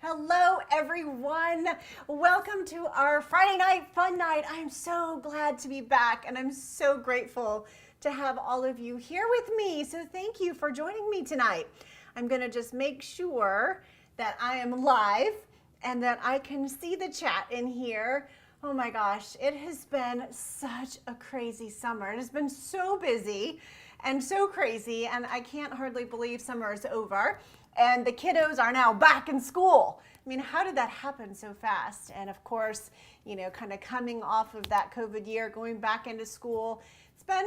Hello, everyone. Welcome to our Friday night fun night. I'm so glad to be back, and I'm so grateful to have all of you here with me. So thank you for joining me tonight. I'm going to just make sure that I am live and that I can see the chat in here. Oh my gosh, it has been such a crazy summer. It has been so busy and so crazy, and I can't hardly believe summer is over. And the kiddos are now back in school. I mean, how did that happen so fast? And of course, you know, kind of coming off of that COVID year, going back into school, it's been,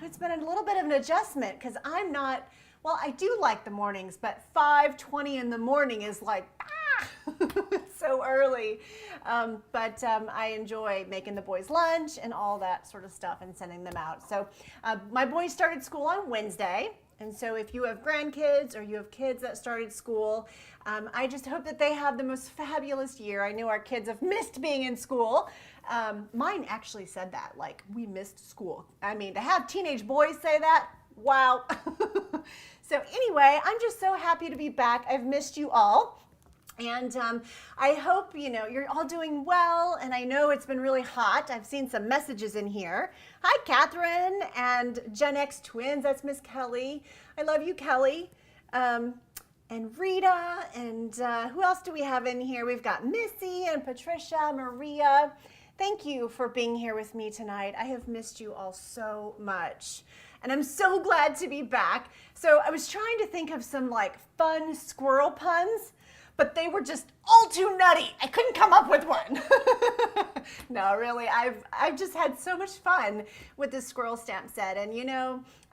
it's been a little bit of an adjustment because I'm not, well, I do like the mornings, but 5:20 in the morning is like, it's so early. But I enjoy making the boys lunch and all that sort of stuff and sending them out. So my boys started school on Wednesday. And so if you have grandkids or you have kids that started school, I just hope that they have the most fabulous year. I know our kids have missed being in school. Mine actually said that, like, we missed school. I mean, to have teenage boys say that, wow. So anyway, I'm just so happy to be back. I've missed you all. And I hope, you're all doing well, and I know it's been really hot. I've seen some messages in here. Hi, Catherine and Gen X Twins. That's Miss Kelly. I love you, Kelly. And Rita, and who else do we have in here? We've got Missy and Patricia, Maria. Thank you for being here with me tonight. I have missed you all so much. And I'm so glad to be back. So I was trying to think of some fun squirrel puns, but they were just all too nutty. I couldn't come up with one. No, really, I've just had so much fun with this Squirrel Stamp Set. And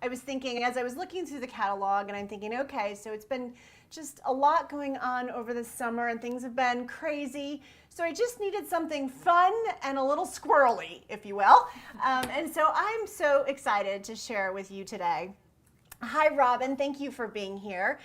I was thinking as I was looking through the catalog, and I'm thinking, okay, so it's been just a lot going on over the summer and things have been crazy. So I just needed something fun and a little squirrely, if you will. And so I'm so excited to share with you today. Hi, Robin. Thank you for being here.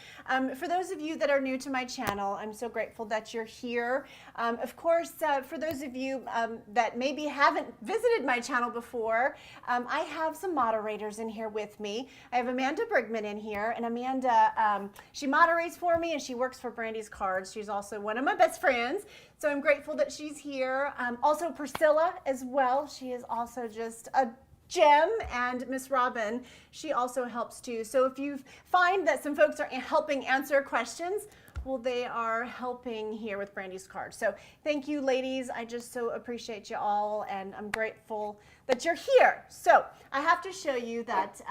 For those of you that are new to my channel, I'm so grateful that you're here. Of course, for those of you that maybe haven't visited my channel before, I have some moderators in here with me. I have Amanda Brigman in here, and Amanda, she moderates for me and she works for Brandy's Cards. She's also one of my best friends, so I'm grateful that she's here. Also Priscilla as well. She is also just a gem, and Miss Robin, she also helps too. So if you find that some folks are helping answer questions, well, they are helping here with Brandy's Card. So thank you, ladies. I just so appreciate you all, and I'm grateful that you're here. So I have to show you that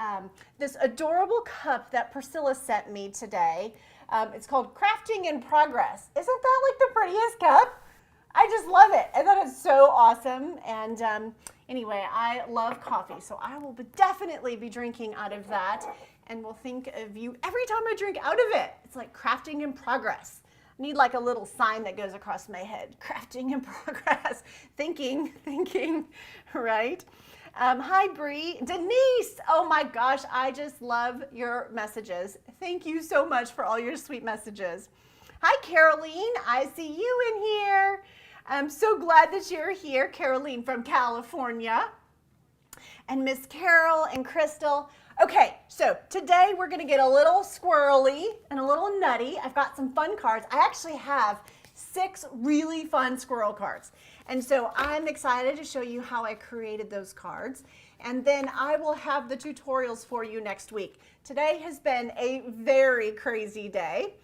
this adorable cup that Priscilla sent me today, it's called Crafting in Progress. Isn't that like the prettiest cup? I just love it. I thought it's so awesome. And anyway, I love coffee, so I will definitely be drinking out of that, and will think of you every time I drink out of it. It's like crafting in progress. I need like a little sign that goes across my head. Crafting in progress. Thinking, right? Hi, Bree. Denise, oh my gosh, I just love your messages. Thank you so much for all your sweet messages. Hi, Caroline. I see you in here. I'm so glad that you're here, Caroline from California. And Miss Carol and Crystal. Okay, so today we're going to get a little squirrely and a little nutty. I've got some fun cards. I actually have 6 really fun squirrel cards. And so I'm excited to show you how I created those cards. And then I will have the tutorials for you next week. Today has been a very crazy day.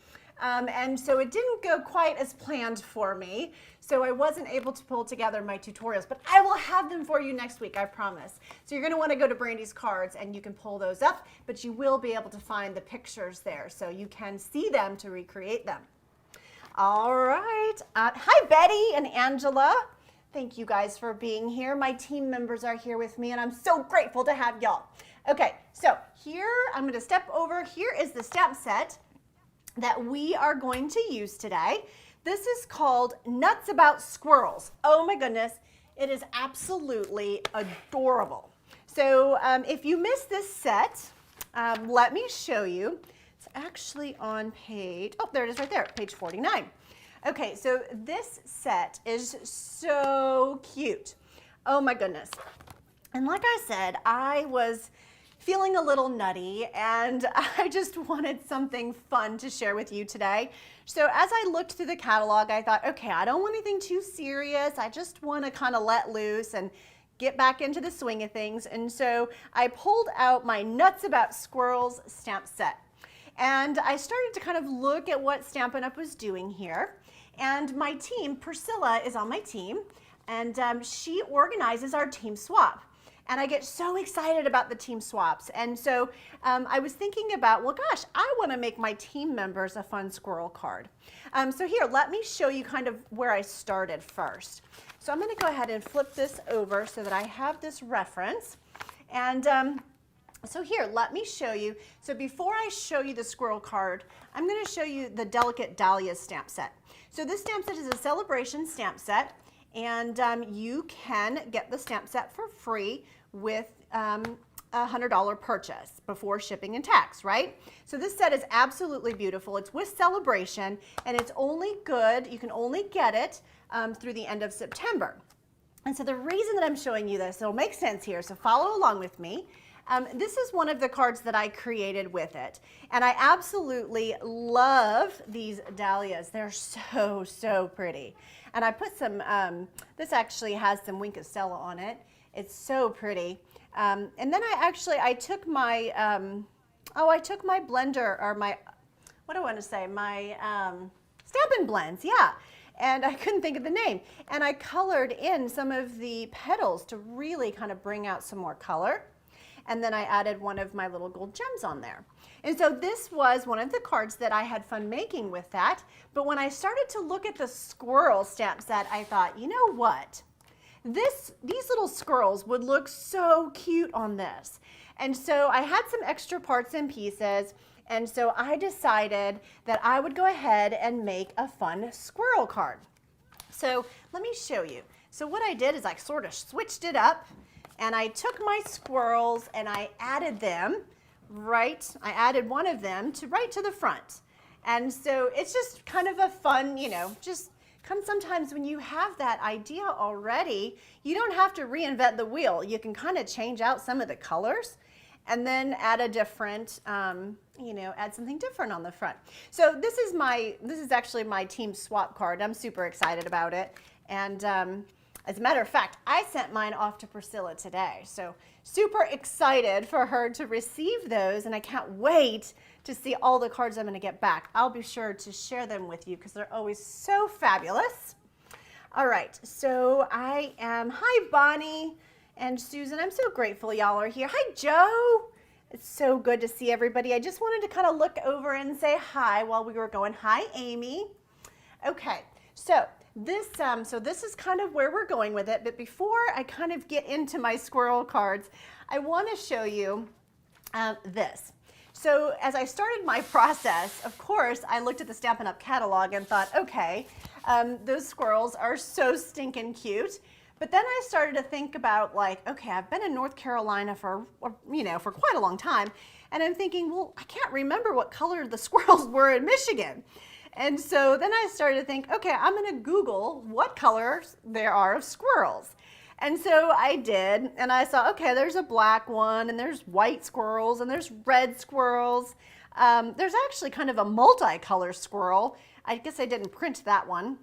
And so it didn't go quite as planned for me, so I wasn't able to pull together my tutorials, but I will have them for you next week, I promise. So you're going to want to go to Brandy's Cards and you can pull those up, but you will be able to find the pictures there so you can see them to recreate them. All right. Hi, Betty and Angela. Thank you guys for being here. My team members are here with me, and I'm so grateful to have y'all. Okay, so here, I'm going to step over. Here is the stamp set that we are going to use today. This is called Nuts About Squirrels. Oh my goodness, it is absolutely adorable. So if you missed this set, let me show you. It's actually on page, oh, there it is right there, page 49. Okay, so this set is so cute. Oh my goodness. And like I said, I was feeling a little nutty, and I just wanted something fun to share with you today. So as I looked through the catalog, I thought, okay, I don't want anything too serious. I just want to kind of let loose and get back into the swing of things. And so I pulled out my Nuts About Squirrels Stamp Set. And I started to kind of look at what Stampin' Up! Was doing here. And my team, Priscilla, is on my team, and she organizes our team swap. And I get so excited about the team swaps. And so I was thinking about, well, gosh, I want to make my team members a fun squirrel card. So here, let me show you kind of where I started first. So I'm going to go ahead and flip this over so that I have this reference. And so here, let me show you. So before I show you the squirrel card, I'm going to show you the Delicate Dahlia stamp set. So this stamp set is a celebration stamp set, and you can get the stamp set for free with a $100 purchase before shipping and tax, right? So this set is absolutely beautiful. It's with celebration, and it's only good, you can only get it through the end of September. And so the reason that I'm showing you this, it'll make sense here, so follow along with me. This is one of the cards that I created with it, and I absolutely love these dahlias. They're so, so pretty. And I put some, this actually has some Wink of Stella on it. It's so pretty. And then I took my, I took my blender, or my, what do I want to say, my Stampin' Blends, yeah. And I couldn't think of the name. And I colored in some of the petals to really kind of bring out some more color. And then I added one of my little gold gems on there. And so this was one of the cards that I had fun making with that. But when I started to look at the squirrel stamp set, I thought, you know what? These little squirrels would look so cute on this. And so I had some extra parts and pieces. And so I decided that I would go ahead and make a fun squirrel card. So let me show you. So what I did is I sort of switched it up, and I took my squirrels and I added them I added one of them right to the front. And so it's just kind of a fun, you know, just kind of sometimes when you have that idea already, you don't have to reinvent the wheel. You can kind of change out some of the colors and then add a different, you know, add something different on the front. So this is actually my team swap card. I'm super excited about it. And as a matter of fact, I sent mine off to Priscilla today. So super excited for her to receive those, and I can't wait to see all the cards I'm going to get back. I'll be sure to share them with you because they're always so fabulous. All right, so hi Bonnie and Susan. I'm so grateful y'all are here. Hi Joe. It's so good to see everybody. I just wanted to kind of look over and say hi while we were going. Hi Amy. Okay, so this is kind of where we're going with it, but before I kind of get into my squirrel cards, I want to show you this. So as I started my process, of course, I looked at the Stampin' Up! Catalog and thought, okay, those squirrels are so stinking cute. But then I started to think about, like, okay, I've been in North Carolina for quite a long time, and I'm thinking, well, I can't remember what color the squirrels were in Michigan. And so then I started to think, okay, I'm going to Google what colors there are of squirrels. And so I did, and I saw, okay, there's a black one, and there's white squirrels, and there's red squirrels. There's actually kind of a multicolor squirrel. I guess I didn't print that one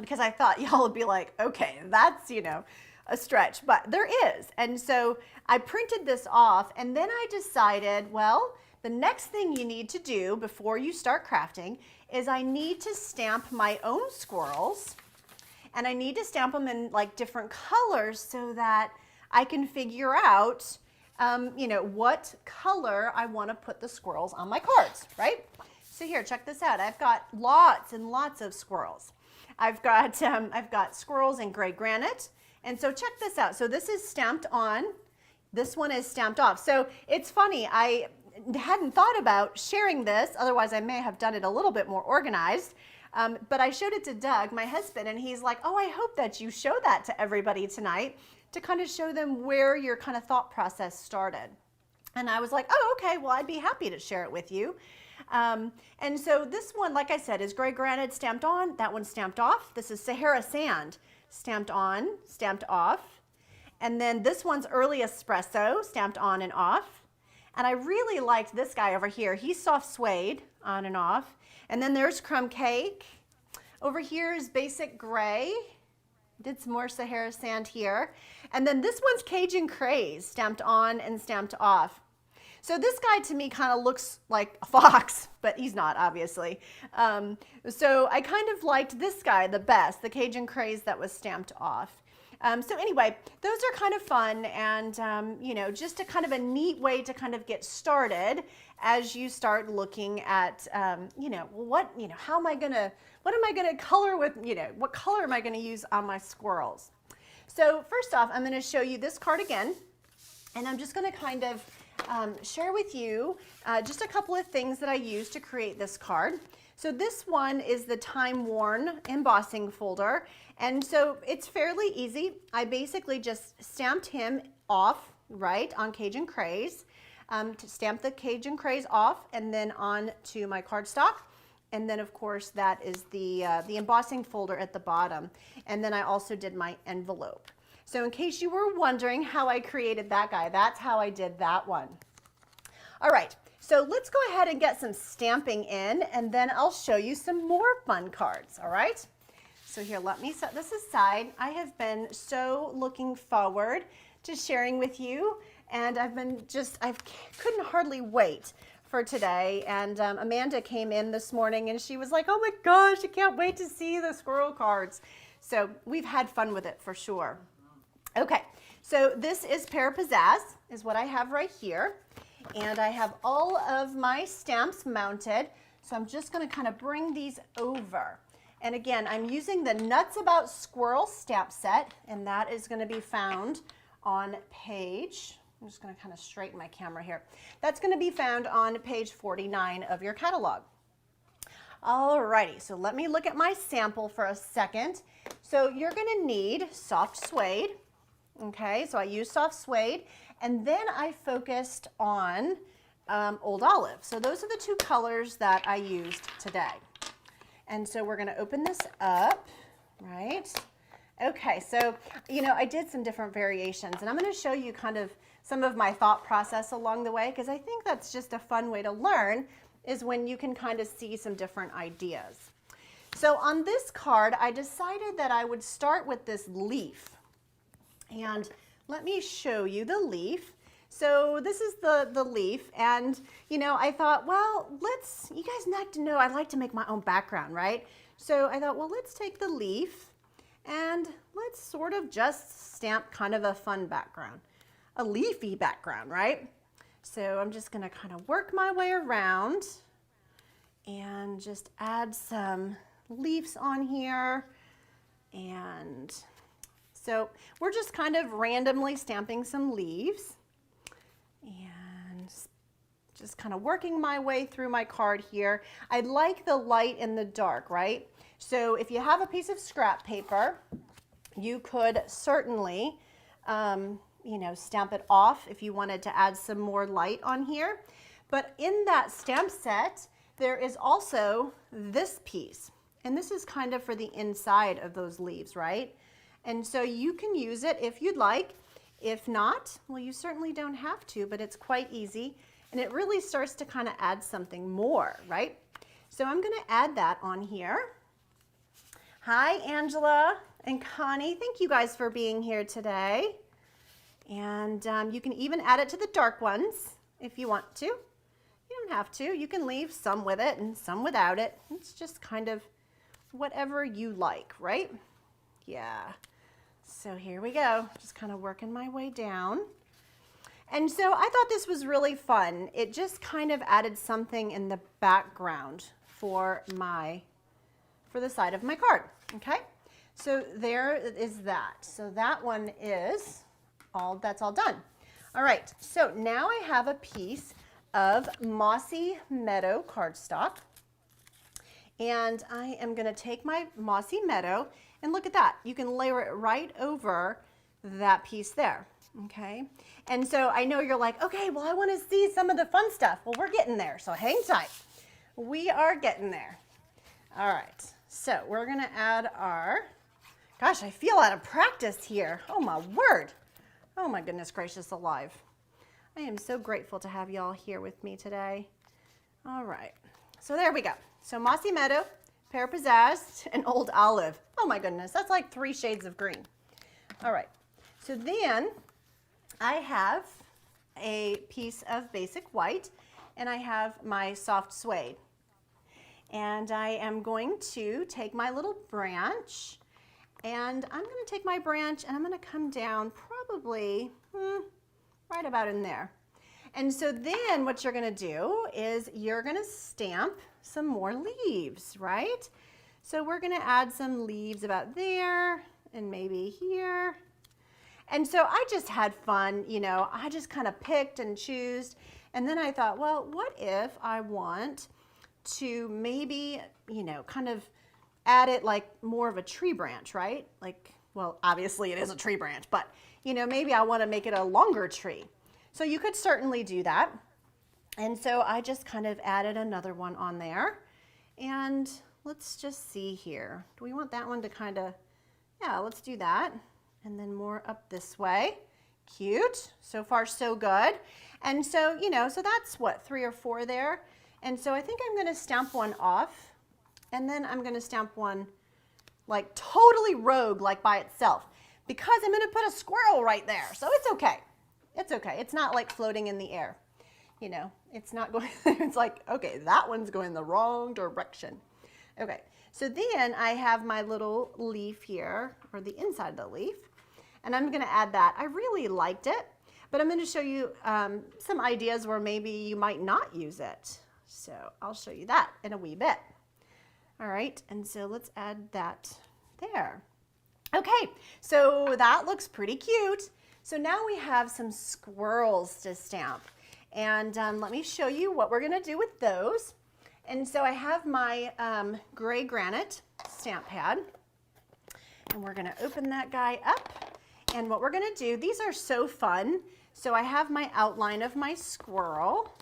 because I thought y'all would be like, okay, that's, you know, a stretch, but there is. And so I printed this off, and then I decided, well, the next thing you need to do before you start crafting is I need to stamp my own squirrels, and I need to stamp them in like different colors so that I can figure out, you know, what color I want to put the squirrels on my cards, right? So here, check this out. I've got lots and lots of squirrels. I've got squirrels in gray granite, and so check this out. So this is stamped on. This one is stamped off. So it's funny. I hadn't thought about sharing this, otherwise I may have done it a little bit more organized, but I showed it to Doug, my husband, and he's like, oh, I hope that you show that to everybody tonight to kind of show them where your kind of thought process started. And I was like, oh, okay, well, I'd be happy to share it with you. And so this one, like I said, is gray granite stamped on, that one's stamped off. This is Sahara sand stamped on, stamped off. And then this one's early espresso stamped on and off. And I really liked this guy over here. He's soft suede, on and off. And then there's crumb cake. Over here is basic gray. Did some more Sahara sand here. And then this one's Cajun craze, stamped on and stamped off. So this guy to me kind of looks like a fox, but he's not, obviously. So I kind of liked this guy the best, the Cajun craze that was stamped off. So anyway, those are kind of fun and, you know, just a kind of a neat way to kind of get started as you start looking at, you know, what am I going to color with, you know, what color am I going to use on my squirrels? So first off, I'm going to show you this card again, and I'm just going to kind of share with you just a couple of things that I used to create this card. So this one is the time-worn embossing folder, and so it's fairly easy. I basically just stamped him off, right, on Cajun craze, to stamp the Cajun craze off, and then on to my cardstock. And then, of course, that is the embossing folder at the bottom. And then I also did my envelope. So in case you were wondering how I created that guy, that's how I did that one. All right, so let's go ahead and get some stamping in, and then I'll show you some more fun cards, all right? So here, let me set this aside. I have been so looking forward to sharing with you, and I couldn't hardly wait for today. And Amanda came in this morning and she was like, oh my gosh, I can't wait to see the squirrel cards. So we've had fun with it for sure. Okay, so this is Pear Pizzazz, is what I have right here. And I have all of my stamps mounted. So I'm just gonna kind of bring these over. And again, I'm using the Nuts About Squirrels Stamp Set, and that is gonna be found on page, I'm just going to kind of straighten my camera here. That's going to be found on page 49 of your catalog. Alrighty, so let me look at my sample for a second. So you're going to need soft suede. Okay, so I used soft suede, and then I focused on Old Olive. So those are the two colors that I used today. And so we're going to open this up, right? Okay, so, you know, I did some different variations, and I'm going to show you kind of some of my thought process along the way, because I think that's just a fun way to learn, is when you can kind of see some different ideas. So on this card, I decided that I would start with this leaf. And let me show you the leaf. So this is the leaf, and, you know, I thought, well, you guys like to know, I like to make my own background, right? So I thought, well, let's take the leaf, and let's sort of just stamp kind of a fun background. A leafy background, right? So I'm just going to kind of work my way around and just add some leaves on here. And so we're just kind of randomly stamping some leaves and just kind of working my way through my card here. I like the light and the dark, right? So if you have a piece of scrap paper, you could certainly you know, stamp it off if you wanted to add some more light on here. But in that stamp set, there is also this piece. And this is kind of for the inside of those leaves, right? And so you can use it if you'd like. If not, well, you certainly don't have to, but it's quite easy. And it really starts to kind of add something more, right? So I'm going to add that on here. Hi, Angela and Connie. Thank you guys for being here today. And you can even add it to the dark ones if you want to. You don't have to. You can leave some with it and some without it. It's just kind of whatever you like, right? Yeah. So here we go. Just kind of working my way down. And so I thought this was really fun. It just kind of added something in the background for the side of my card. Okay. So there is that. So that one is that's all done. All right, so now I have a piece of Mossy Meadow cardstock, and I am going to take my Mossy Meadow, and look at that. You can layer it right over that piece there, okay? And so I know you're like, okay, well, I want to see some of the fun stuff. Well, we're getting there, so hang tight. We are getting there. All right, so we're going to add our, gosh, I feel out of practice here. Oh, my word. Oh my goodness gracious alive. I am so grateful to have y'all here with me today. All right, so there we go. So Mossy Meadow, Pear Pizzazz, and Old Olive. Oh my goodness, that's like 3 shades of green. All right, so then I have a piece of basic white, and I have my soft suede. And I am going to take my little branch, and I'm going to take my branch and I'm going to come down probably right about in there. And so then what you're going to do is you're going to stamp some more leaves, right? So we're going to add some leaves about there and maybe here. And so I just had fun, you know, I just kind of picked and chose. And then I thought, well, what if I want to maybe, you know, kind of add it like more of a tree branch, right? Like, well, obviously it is a tree branch, but, you know, maybe I want to make it a longer tree. So you could certainly do that. And so I just kind of added another one on there. And let's just see here. Do we want that one to kind of, yeah, let's do that. And then more up this way. Cute. So far, so good. And so, you know, so that's what, 3 or 4 there. And so I think I'm going to stamp one off, and then I'm going to stamp one like totally rogue, like by itself, because I'm going to put a squirrel right there. So it's okay. It's okay. It's not like floating in the air. You know, it's not going, it's like, okay, that one's going the wrong direction. Okay. So then I have my little leaf here, or the inside of the leaf, and I'm going to add that. I really liked it, but I'm going to show you some ideas where maybe you might not use it. So I'll show you that in a wee bit. All right, and so let's add that there. Okay, so that looks pretty cute. So now we have some squirrels to stamp. And let me show you what we're gonna do with those. And so I have my gray granite stamp pad. And we're gonna open that guy up. And what we're gonna do, these are so fun. So I have my outline of my squirrel.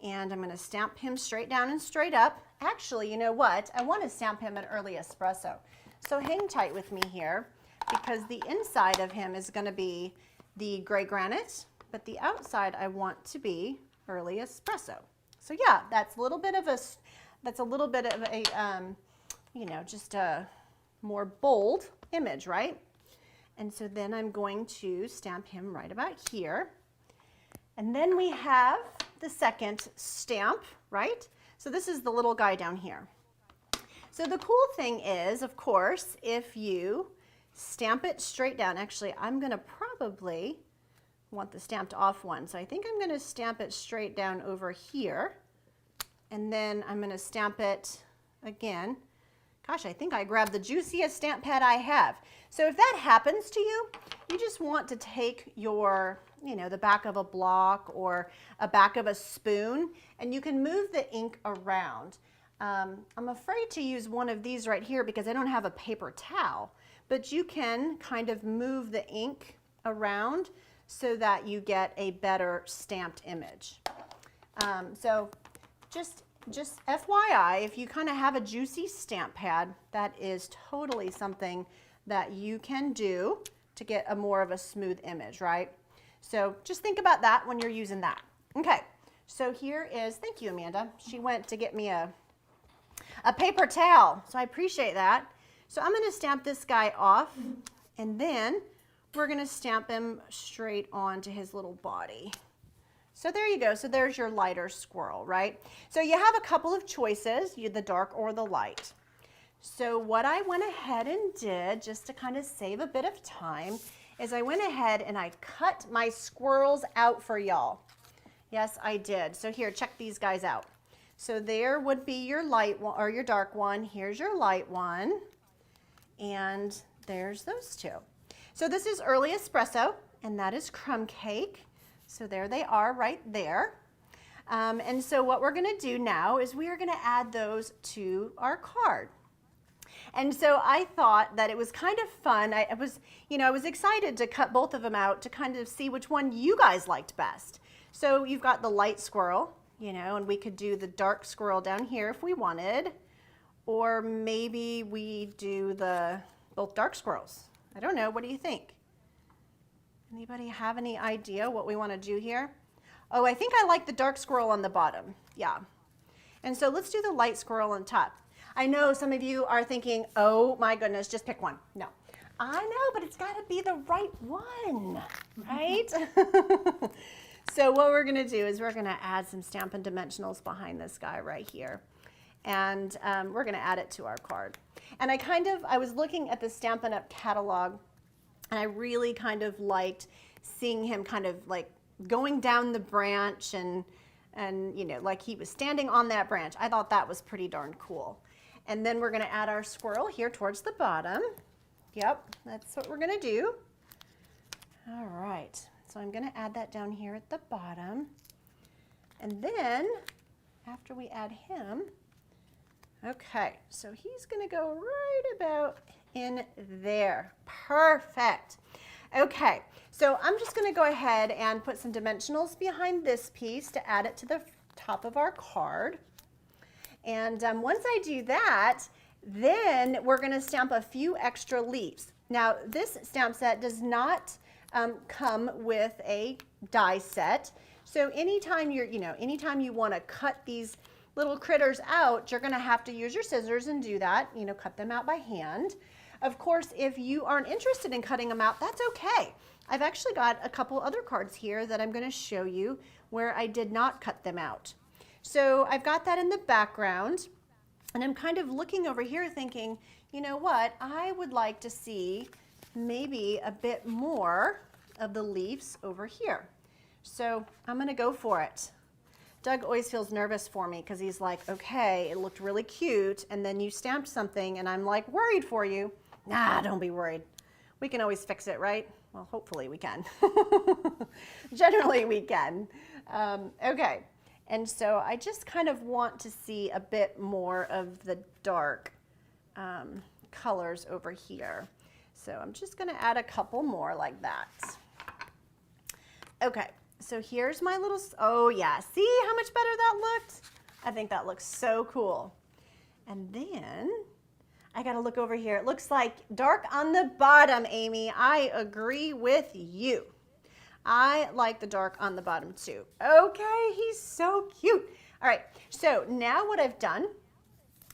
And I'm going to stamp him straight down and straight up. Actually, you know what? I want to stamp him an early espresso. So hang tight with me here, because the inside of him is going to be the gray granite, but the outside I want to be early espresso. So yeah, that's a little bit of a, you know, just a more bold image, right? And so then I'm going to stamp him right about here. And then we have the second stamp, right? So this is the little guy down here. So the cool thing is, of course, if you stamp it straight down, actually, I'm going to probably want the stamped off one. So I think I'm going to stamp it straight down over here. And then I'm going to stamp it again. Gosh, I think I grabbed the juiciest stamp pad I have. So if that happens to you, you just want to take your, you know, the back of a block or a back of a spoon, and you can move the ink around. I'm afraid to use one of these right here because I don't have a paper towel, but you can kind of move the ink around so that you get a better stamped image. So just FYI, if you kind of have a juicy stamp pad, that is totally something that you can do to get a more of a smooth image, right? So just think about that when you're using that. Okay, so here is, thank you, Amanda. She went to get me a paper towel, so I appreciate that. So I'm going to stamp this guy off, and then we're going to stamp him straight onto his little body. So there you go. So there's your lighter squirrel, right? So you have a couple of choices, the dark or the light. So what I went ahead and did, just to kind of save a bit of time, is I went ahead and I cut my squirrels out for y'all. Yes, I did. So here, check these guys out. So there would be your light one, or your dark one. Here's your light one. And there's those two. So this is early espresso, and that is crumb cake. So there they are right there. And so what we're going to do now is we are going to add those to our card. And so I thought that it was kind of fun. I was excited to cut both of them out to kind of see which one you guys liked best. So you've got the light squirrel, you know, and we could do the dark squirrel down here if we wanted, or maybe we do both dark squirrels. I don't know. What do you think? Anybody have any idea what we want to do here? Oh, I think I like the dark squirrel on the bottom. Yeah. And so let's do the light squirrel on top. I know some of you are thinking, oh my goodness, just pick one. No. I know, but it's got to be the right one, right? So what we're going to do is we're going to add some Stampin' Dimensionals behind this guy right here. And we're going to add it to our card. And I was looking at the Stampin' Up catalog, and I really kind of liked seeing him kind of like going down the branch and you know, like he was standing on that branch. I thought that was pretty darn cool. And then we're going to add our squirrel here towards the bottom. Yep, that's what we're going to do. All right, so I'm going to add that down here at the bottom. And then after we add him, okay, so he's going to go right about in there. Perfect. Okay, so I'm just going to go ahead and put some dimensionals behind this piece to add it to the top of our card. And once I do that, then we're going to stamp a few extra leaves. Now, this stamp set does not come with a die set. So anytime anytime you want to cut these little critters out, you're going to have to use your scissors and do that, cut them out by hand. Of course, if you aren't interested in cutting them out, that's okay. I've actually got a couple other cards here that I'm going to show you where I did not cut them out. So I've got that in the background, and I'm kind of looking over here thinking, you know what, I would like to see maybe a bit more of the leaves over here. So I'm going to go for it. Doug always feels nervous for me because he's like, okay, it looked really cute, and then you stamped something, and I'm like worried for you. Nah, don't be worried. We can always fix it, right? Well, hopefully we can. Generally we can. Okay, and so I just kind of want to see a bit more of the dark colors over here. So I'm just going to add a couple more like that. Okay, so here's my little, oh yeah, see how much better that looked? I think that looks so cool. And then I got to look over here. It looks like dark on the bottom, Amy. I agree with you. I like the dark on the bottom too. Okay, he's so cute. All right, so now what I've done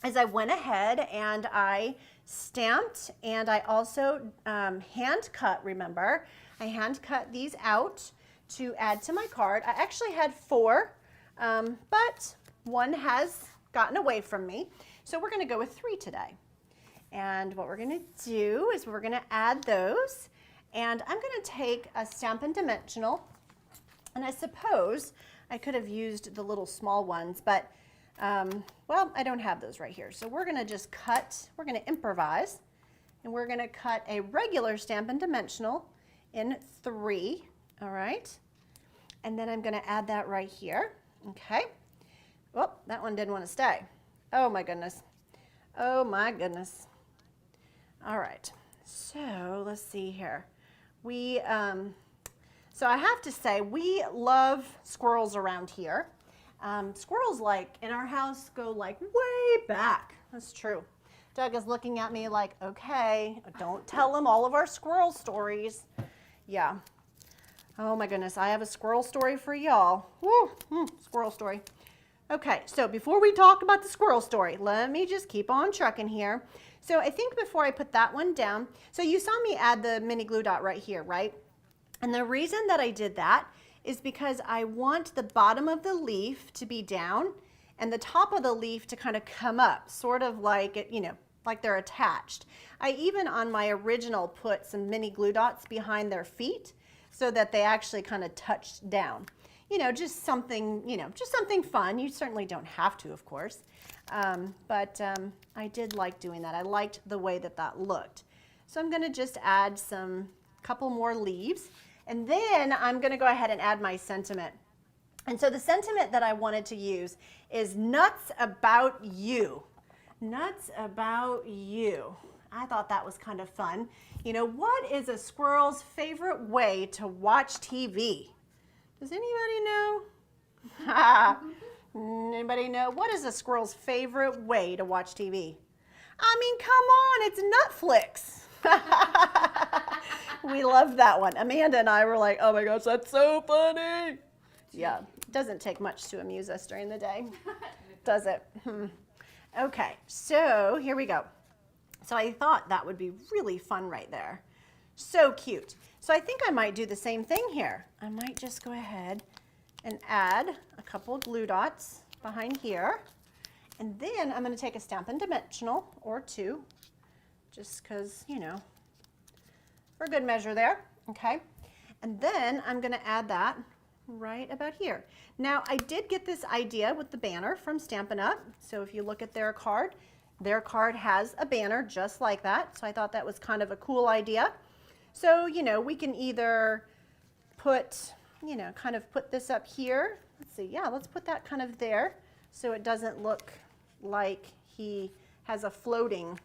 is I went ahead and I stamped, and I also hand cut, remember? I hand cut these out to add to my card. I actually had 4, but one has gotten away from me. So we're gonna go with 3 today. And what we're gonna do is we're gonna add those, and I'm gonna take a Stampin' Dimensional, and I suppose I could have used the little small ones, but well, I don't have those right here. So we're gonna just cut, we're gonna improvise, and we're gonna cut a regular Stampin' Dimensional in 3, all right? And then I'm gonna add that right here, okay? Oh, that one didn't wanna stay. Oh my goodness. Oh my goodness. All right, so let's see here. So I have to say, we love squirrels around here. Squirrels, like, in our house go like way back. That's true. Doug is looking at me like, okay, don't tell him all of our squirrel stories. Yeah. Oh my goodness, I have a squirrel story for y'all. Woo, squirrel story. Okay, so before we talk about the squirrel story, let me just keep on trucking here. So I think before I put that one down, so you saw me add the mini glue dot right here, right? And the reason that I did that is because I want the bottom of the leaf to be down and the top of the leaf to kind of come up, sort of like it, like they're attached. I even on my original put some mini glue dots behind their feet so that they actually kind of touched down. Just something, just something fun. You certainly don't have to, of course. But I did like doing that. I liked the way that that looked. So I'm gonna just add couple more leaves, and then I'm gonna go ahead and add my sentiment. And so the sentiment that I wanted to use is nuts about you. Nuts about you. I thought that was kind of fun. What is a squirrel's favorite way to watch TV? Does anybody know? Anybody know? What is a squirrel's favorite way to watch TV? I mean, come on, it's Netflix. We loved that one. Amanda and I were like, oh my gosh, that's so funny. Yeah, it doesn't take much to amuse us during the day, does it? Okay, so here we go. So I thought that would be really fun right there. So cute. So I think I might do the same thing here. I might just go ahead and add a couple of glue dots behind here. And then I'm going to take a Stampin' Dimensional or two, just because, you know, for good measure there, okay? And then I'm going to add that right about here. Now, I did get this idea with the banner from Stampin' Up. So if you look at their card has a banner just like that. So I thought that was kind of a cool idea. So, you know, we can either put, you know, kind of put this up here. Let's see, yeah, let's put that kind of there so it doesn't look like he has a floating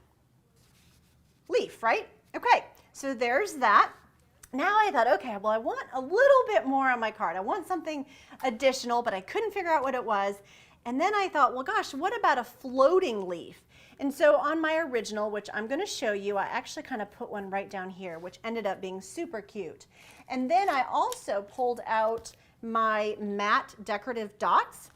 leaf, right? Okay, so there's that. Now I thought, okay, well, I want a little bit more on my card. I want something additional, but I couldn't figure out what it was. And then I thought, well, gosh, what about a floating leaf? And so on my original, which I'm going to show you, I actually kind of put one right down here, which ended up being super cute. And then I also pulled out my matte decorative dots,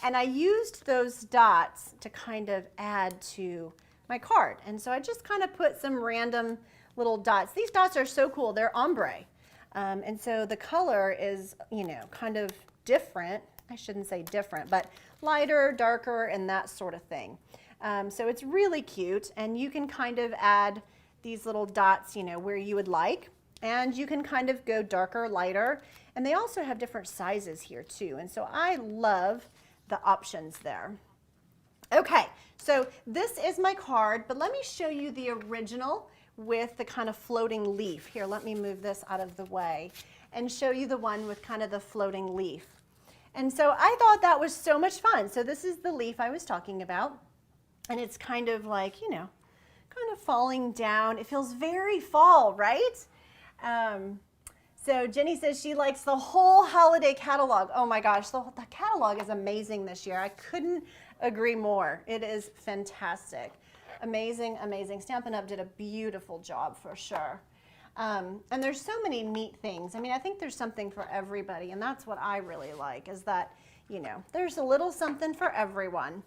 and I used those dots to kind of add to my card. And so I just kind of put some random little dots. These dots are so cool. They're ombre. And so the color is, you know, kind of different. I shouldn't say different, but lighter, darker, and that sort of thing. So it's really cute, and you can kind of add these little dots, you know, where you would like, and you can kind of go darker, lighter, and they also have different sizes here too. And so I love the options there. Okay, so this is my card, but let me show you the original with the kind of floating leaf. Here, let me move this out of the way and show you the one with kind of the floating leaf. And so I thought that was so much fun. So this is the leaf I was talking about, and it's kind of like, you know, kind of falling down. It feels very fall, right? So Jenny says she likes the whole holiday catalog. Oh my gosh, the catalog is amazing this year. I couldn't agree more. It is fantastic. Amazing, amazing. Stampin' Up did a beautiful job for sure. And there's so many neat things. I mean, I think there's something for everybody, and that's what I really like, is that, you know, there's a little something for everyone.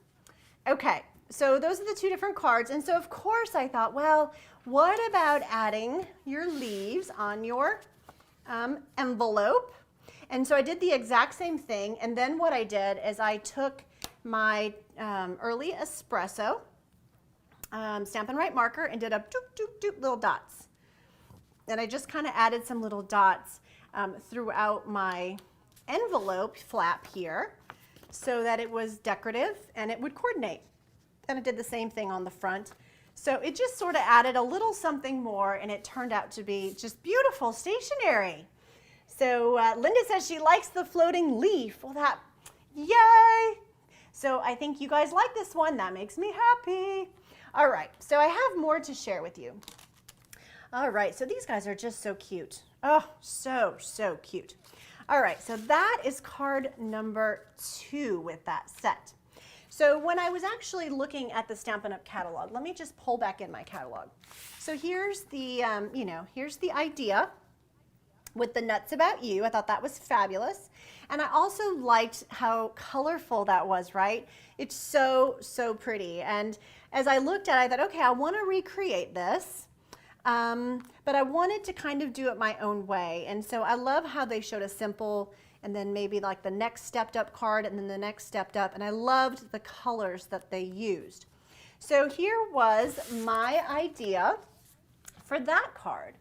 Okay, so those are the two different cards. And so of course I thought, well, what about adding your leaves on your envelope? And so I did the exact same thing. And then what I did is I took my early espresso Stampin' Right marker and did a doop, doop, doop little dots. And I just kind of added some little dots throughout my envelope flap here so that it was decorative and it would coordinate. And I did the same thing on the front. So it just sort of added a little something more, and it turned out to be just beautiful stationery. So Linda says she likes the floating leaf. Well, that, yay! So I think you guys like this one. That makes me happy. All right, so I have more to share with you. All right, so these guys are just so cute. Oh, so, so cute. All right, so that is card number 2 with that set. So when I was actually looking at the Stampin' Up catalog, let me just pull back in my catalog. So here's the, here's the idea with the Nuts About You. I thought that was fabulous. And I also liked how colorful that was, right? It's so, so pretty. And as I looked at it, I thought, okay, I want to recreate this. But I wanted to kind of do it my own way. And so I love how they showed a simple, and then maybe like the next stepped up card, and then the next stepped up. And I loved the colors that they used. So here was my idea for that card.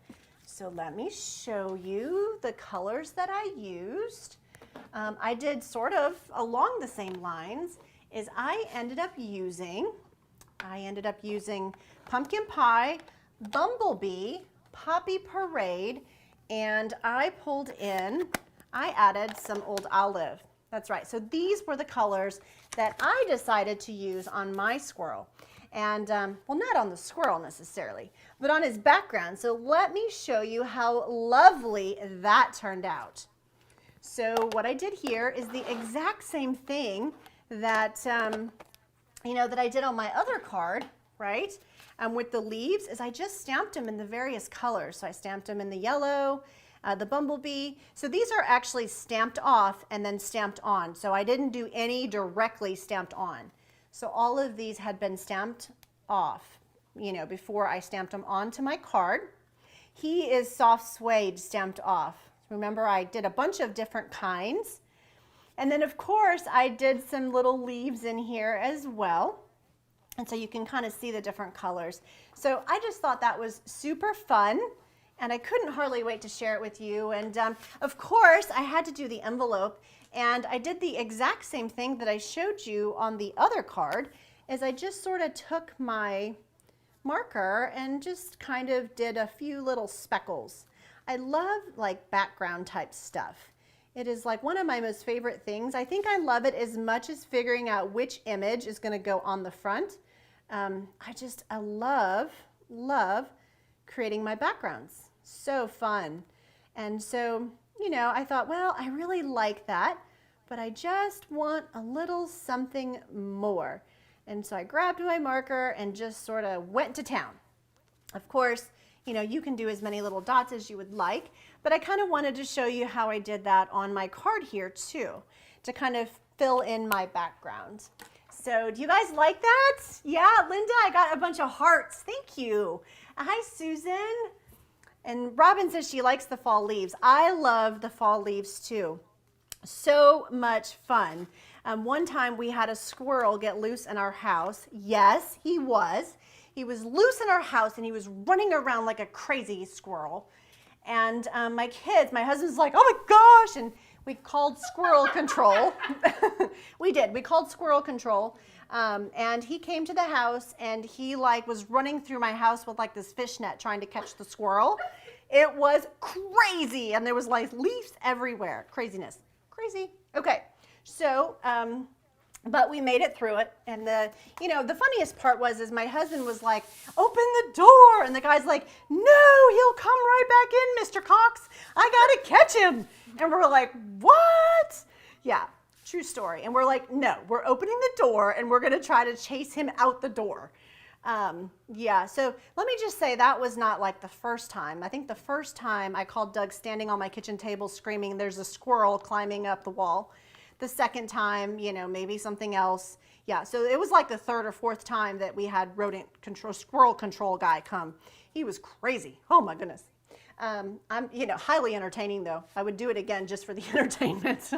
So let me show you the colors that I used. I did sort of along the same lines. Is I ended up using Pumpkin Pie, Bumblebee, Poppy Parade, and I added some Old Olive. That's right. So these were the colors that I decided to use on my squirrel. And, well, not on the squirrel necessarily, but on his background. So let me show you how lovely that turned out. So what I did here is the exact same thing that, that I did on my other card, right? With the leaves, is I just stamped them in the various colors. So I stamped them in the yellow, the bumblebee. So these are actually stamped off and then stamped on. So I didn't do any directly stamped on. So all of these had been stamped off, you know, before I stamped them onto my card. He is soft suede stamped off. Remember, I did a bunch of different kinds. And then of course I did some little leaves in here as well. And so you can kind of see the different colors. So I just thought that was super fun, and I couldn't hardly wait to share it with you. And of course I had to do the envelope, and I did the exact same thing that I showed you on the other card, is I just sort of took my marker and just kind of did a few little speckles. I love like background type stuff. It is like one of my most favorite things. I think I love it as much as figuring out which image is going to go on the front. I love creating my backgrounds. So fun. And so, you know, I thought, well, I really like that, but I just want a little something more. And so I grabbed my marker and just sort of went to town. Of course, you know, you can do as many little dots as you would like, but I kind of wanted to show you how I did that on my card here too, to kind of fill in my background. So do you guys like that? Yeah, Linda, I got a bunch of hearts. Thank you. Hi, Susan. And Robin says she likes the fall leaves. I love the fall leaves too. So much fun. One time we had a squirrel get loose in our house. Yes, he was. He was loose in our house and he was running around like a crazy squirrel. And my husband's like, oh my gosh, and we called squirrel control. We called squirrel control. And he came to the house and he like was running through my house with like this fishnet trying to catch the squirrel. It was crazy, and there was like leaves everywhere. Craziness, crazy. Okay, so, but we made it through it. And the funniest part is my husband was like, open the door. And the guy's like, no, he'll come right back in, Mr. Cox. I gotta catch him. And we're like, what? Yeah, true story. And we're like, no, we're opening the door and we're gonna try to chase him out the door. Yeah, so let me just say that was not like the first time. I think the first time I called Doug standing on my kitchen table screaming, there's a squirrel climbing up the wall. The second time, you know, maybe something else. Yeah, so it was like the third or fourth time that we had squirrel control guy come. He was crazy. Oh my goodness. I'm, highly entertaining though. I would do it again just for the entertainment.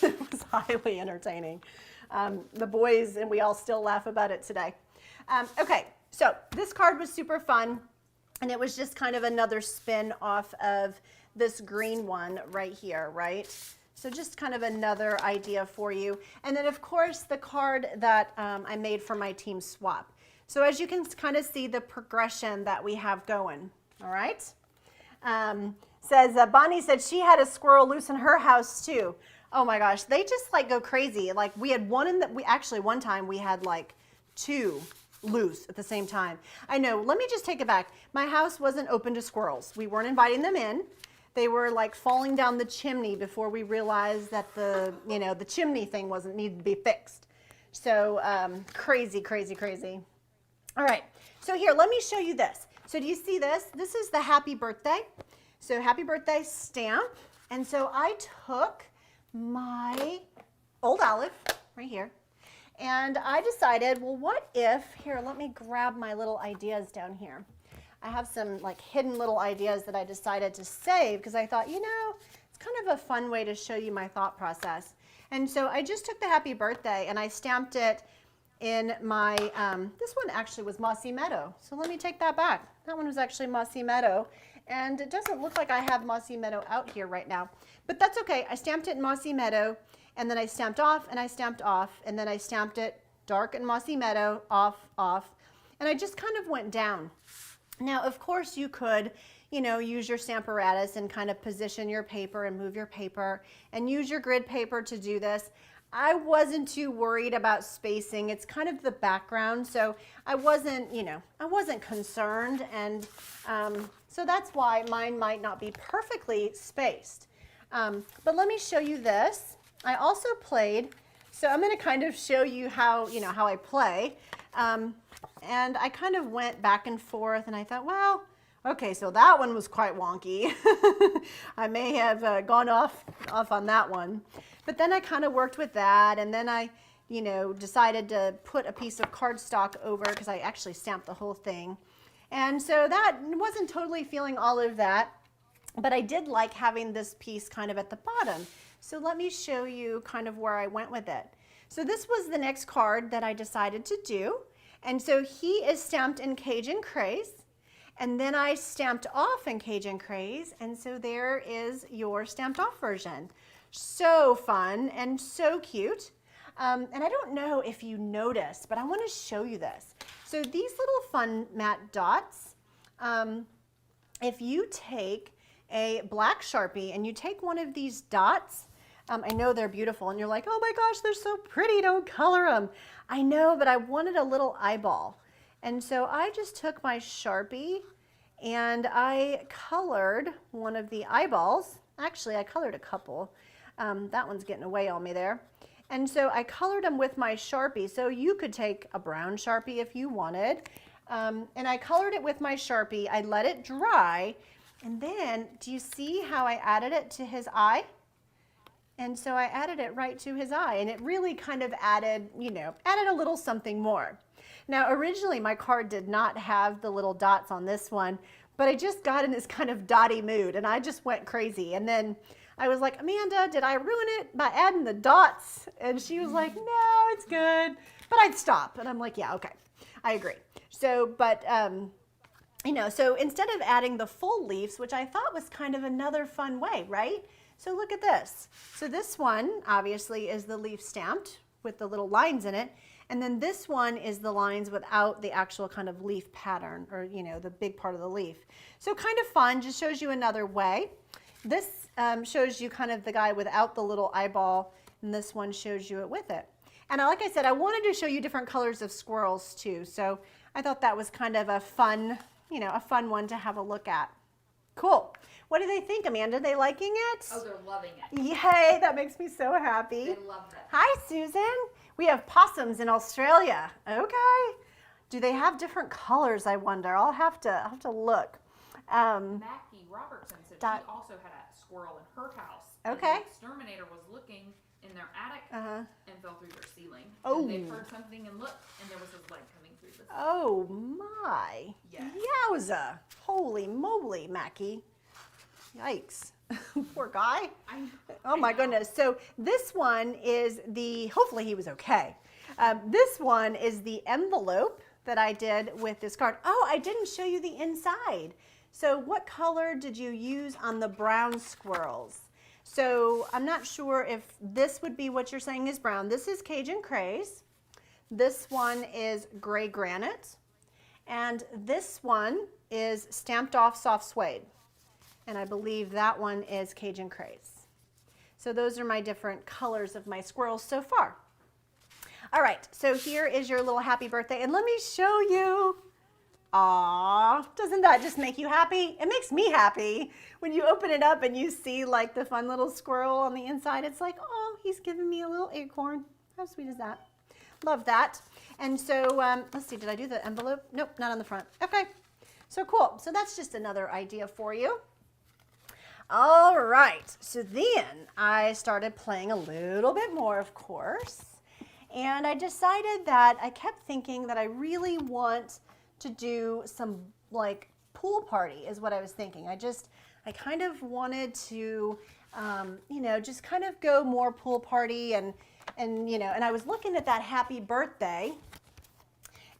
It was highly entertaining. The boys and we all still laugh about it today. Okay, so this card was super fun, and it was just kind of another spin off of this green one right here, right? So just kind of another idea for you. And then of course the card that I made for my team swap. So as you can kind of see the progression that we have going, all right? Bonnie said she had a squirrel loose in her house too. Oh my gosh, they just like go crazy. Like we had one one time we had like two loose at the same time. I know, let me just take it back. My house wasn't open to squirrels. We weren't inviting them in. They were like falling down the chimney before we realized that the chimney thing needed to be fixed. So crazy, crazy, crazy. All right, so here, let me show you this. So do you see this? This is the happy birthday. So happy birthday stamp. And so I took my old olive right here, and I decided, well, what if, here, let me grab my little ideas down here. I have some like hidden little ideas that I decided to save because I thought, it's kind of a fun way to show you my thought process. And so I just took the happy birthday and I stamped it in my, this one actually was Mossy Meadow. So let me take that back. That one was actually Mossy Meadow. And it doesn't look like I have Mossy Meadow out here right now, but that's okay. I stamped it in Mossy Meadow, and then I stamped off and I stamped off, and then I stamped it dark and Mossy Meadow, off, and I just kind of went down. Now, of course, you could, use your Stamparatus and kind of position your paper and move your paper and use your grid paper to do this. I wasn't too worried about spacing. It's kind of the background, so I wasn't concerned, and so that's why mine might not be perfectly spaced. But let me show you this. I also played, so I'm going to kind of show you how I play. And I kind of went back and forth, and I thought, well, Okay, so that one was quite wonky. I may have gone off on that one. But then I kind of worked with that, and then I, you know, decided to put a piece of cardstock over because I actually stamped the whole thing. And so that wasn't totally feeling all of that, but I did like having this piece kind of at the bottom. So let me show you kind of where I went with it. So this was the next card that I decided to do. And so he is stamped in Cajun Craze. And then I stamped off in Cajun Craze. And so there is your stamped off version. So fun and so cute. And I don't know if you noticed, but I want to show you this. So these little fun matte dots, if you take a black Sharpie and you take one of these dots, I know they're beautiful and you're like, oh my gosh, they're so pretty, don't color them. I know, but I wanted a little eyeball. And so I just took my Sharpie and I colored one of the eyeballs. Actually, I colored a couple. That one's getting away on me there. And so I colored them with my Sharpie. So you could take a brown Sharpie if you wanted. And I colored it with my Sharpie. I let it dry. And then, do you see how I added it to his eye? And so I added it right to his eye. And it really kind of added, you know, added a little something more. Now, originally my card did not have the little dots on this one, but I just got in this kind of dotty mood and I just went crazy. And then I was like, Amanda, did I ruin it by adding the dots? And she was like, no, it's good. But I'd stop. And I'm like, yeah, okay, I agree. So, but, you know, so instead of adding the full leaves, which I thought was kind of another fun way, right? So look at this. So this one obviously is the leaf stamped with the little lines in it. And then this one is the lines without the actual kind of leaf pattern or, you know, the big part of the leaf. So kind of fun, just shows you another way. This shows you kind of the guy without the little eyeball, and this one shows you it with it. And like I said, I wanted to show you different colors of squirrels too. So I thought that was kind of a fun, you know, a fun one to have a look at. Cool. What do they think, Amanda? Are they liking it? Oh, they're loving it. Yay, that makes me so happy. They love it. Hi, Susan. We have possums in Australia. Okay. Do they have different colors, I wonder? I'll have to look. Mackie Robertson said she also had a squirrel in her house. Okay. And the exterminator was looking in their attic and fell through their ceiling. Oh. And they heard something and looked, and there was his leg coming through the ceiling. Oh my. Yes. Yowza. Holy moly, Mackie. Yikes. Poor guy. Oh my goodness. So this one is the, hopefully he was okay. This one is the envelope that I did with this card. Oh, I didn't show you the inside. So what color did you use on the brown squirrels? So I'm not sure if this would be what you're saying is brown. This is Cajun Craze. This one is Gray Granite. And this one is Stamped Off Soft Suede. And I believe that one is Cajun Craze. So those are my different colors of my squirrels so far. All right, so here is your little happy birthday. And let me show you. Aw, doesn't that just make you happy? It makes me happy. When you open it up and you see like the fun little squirrel on the inside, it's like, oh, he's giving me a little acorn. How sweet is that? Love that. And so, let's see, did I do the envelope? Nope, not on the front. Okay, so cool. So that's just another idea for you. All right, so then I started playing a little bit more, of course, and I decided that I kept thinking that I really want to do some like pool party is what I was thinking. I kind of wanted to, you know, just kind of go more pool party and you know, and I was looking at that happy birthday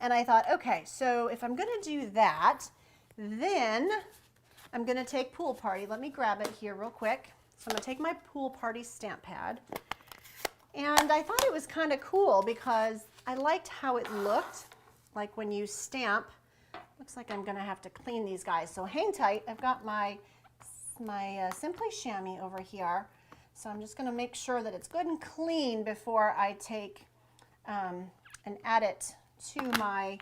and I thought, okay, so if I'm going to do that, then I'm going to take pool party. Let me grab it here real quick. So I'm going to take my pool party stamp pad. And I thought it was kind of cool because I liked how it looked, like when you stamp. Looks like I'm going to have to clean these guys. So hang tight. I've got my Simply Chamois over here. So I'm just going to make sure that it's good and clean before I take and add it to my